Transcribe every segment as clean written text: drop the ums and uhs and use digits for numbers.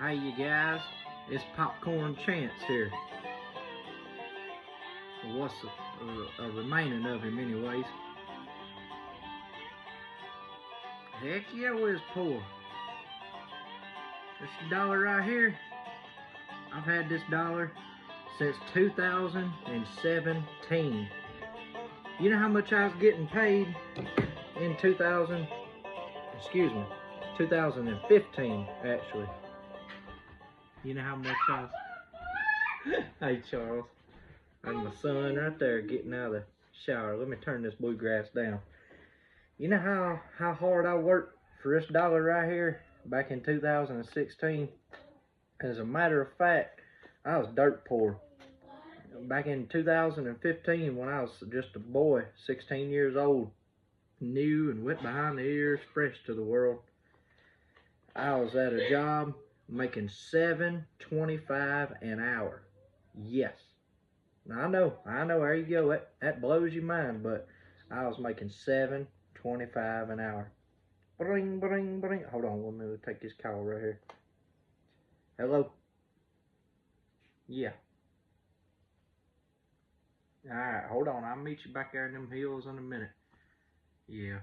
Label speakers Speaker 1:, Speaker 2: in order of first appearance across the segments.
Speaker 1: Hey you guys, it's Popcorn Chance here. What's a remaining of him anyways. Heck yeah, we was poor. This dollar right here, I've had this dollar since 2017. You know how much I was getting paid in 2015 actually. You know how much I was... Hey Charles, and my son right there getting out of the shower. Let me turn this bluegrass down. You know how hard I worked for this dollar right here back in 2016? As a matter of fact, I was dirt poor. Back in 2015, when I was just a boy, 16 years old, new and went behind the ears, fresh to the world, I was at a job making $7.25 an hour. Yes. Now I know, there you go, that blows your mind, but I was making $7.25 an hour. Bring, bring, bring. Hold on, let me take this call right here. Hello? Yeah. Alright, hold on, I'll meet you back there in them hills in a minute. Yeah.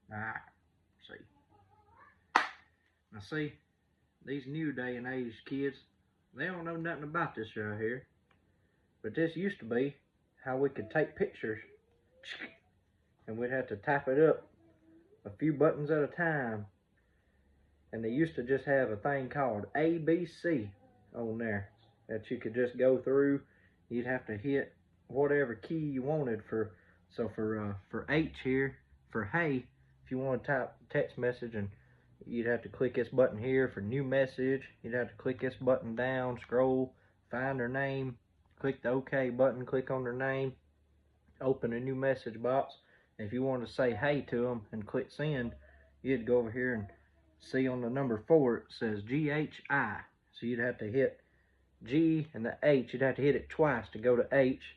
Speaker 1: Alright, see. Now see, these new day and age kids, they don't know nothing about this right here. But this used to be how we could take pictures and we'd have to type it up a few buttons at a time. And they used to just have a thing called ABC on there that you could just go through. You'd have to hit whatever key you wanted for H here, for hey, if you want to type text message, and you'd have to click this button here for new message. You'd have to click this button down, scroll, find their name, click the OK button, click on their name, open a new message box. And if you wanted to say hey to them and click send, you'd go over here and see on the number 4 it says GHI. So you'd have to hit G and the H, you'd have to hit it twice to go to H.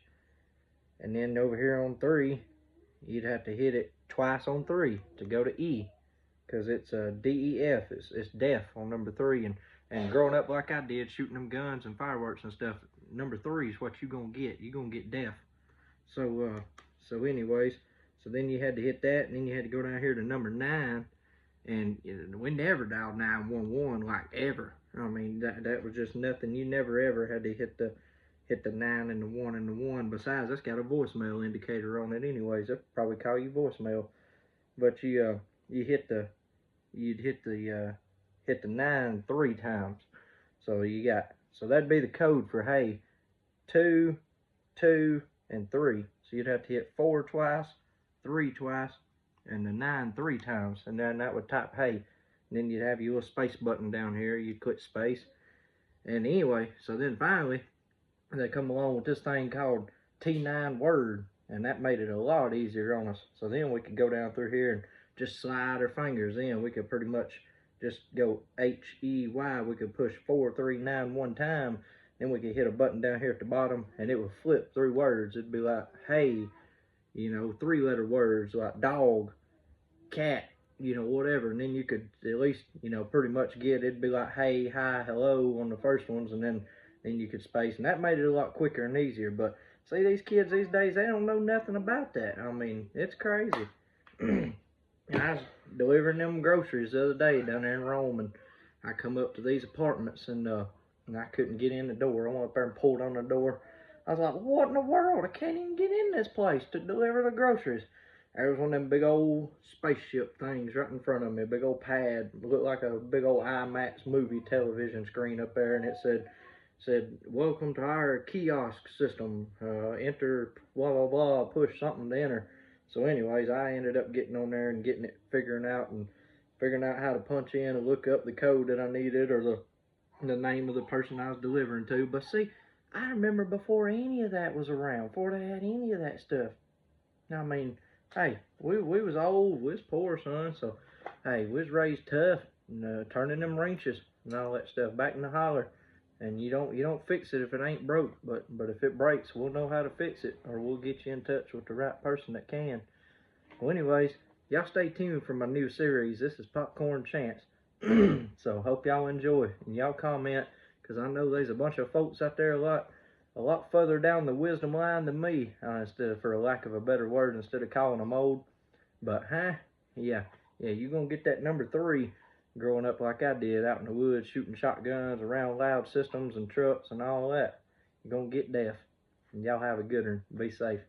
Speaker 1: And then over here on 3, you'd have to hit it twice on 3 to go to E, because it's DEF, it's deaf on number 3. And growing up like I did, shooting them guns and fireworks and stuff, number 3 is what you're gonna get. You're gonna get deaf. So anyways, so then you had to hit that, and then you had to go down here to number 9, and we never dialed 911, like ever. I mean, that was just nothing. You never ever had to hit the 9 and the 1 and the 1. Besides, that's got a voicemail indicator on it anyways. They'll probably call you voicemail. But you'd hit the 9 3 times. So that'd be the code for hey, 2, 2, and 3. So you'd have to hit 4 twice, 3 twice, and the 9 3 times. And then that would type hey. And then you'd have your little space button down here. You'd click space. And anyway, so then finally, they come along with this thing called T9 Word. And that made it a lot easier on us. So then we could go down through here and just slide our fingers in. We could pretty much just go H-E-Y. We could push 4, 3, 9 one time. Then we could hit a button down here at the bottom, and it would flip through words. It'd be like, hey, 3-letter words like dog, cat, whatever. And then you could at least, pretty much get, it'd be like, hey, hi, hello on the first ones, and then you could space. And that made it a lot quicker and easier. But see, these kids these days, they don't know nothing about that. I mean, it's crazy. And I was delivering them groceries the other day down there in Rome, and I come up to these apartments, and I couldn't get in the door. I went up there and pulled on the door. I was like, what in the world? I can't even get in this place to deliver the groceries. There was one of them big old spaceship things right in front of me, a big old pad. It looked like a big old IMAX movie television screen up there, and it said, welcome to our kiosk system. Enter blah, blah, blah, push something to enter. So anyways, I ended up getting on there and figuring out how to punch in and look up the code that I needed, or the name of the person I was delivering to. But see, I remember before any of that was around, before they had any of that stuff. I mean, hey, we was old, we was poor, son. So, hey, we was raised tough, and turning them wrenches and all that stuff back in the holler. And you don't fix it if it ain't broke, but if it breaks, we'll know how to fix it, or we'll get you in touch with the right person that can. Well, anyways, y'all stay tuned for my new series. This is Popcorn Chance. So hope y'all enjoy, and y'all comment, because I know there's a bunch of folks out there a lot further down the wisdom line than me, instead of, for a lack of a better word, instead of calling them old. But yeah, you're gonna get that number 3 growing up like I did out in the woods, shooting shotguns around loud systems and trucks and all that. You're gonna get deaf. And y'all have a good one. Be safe.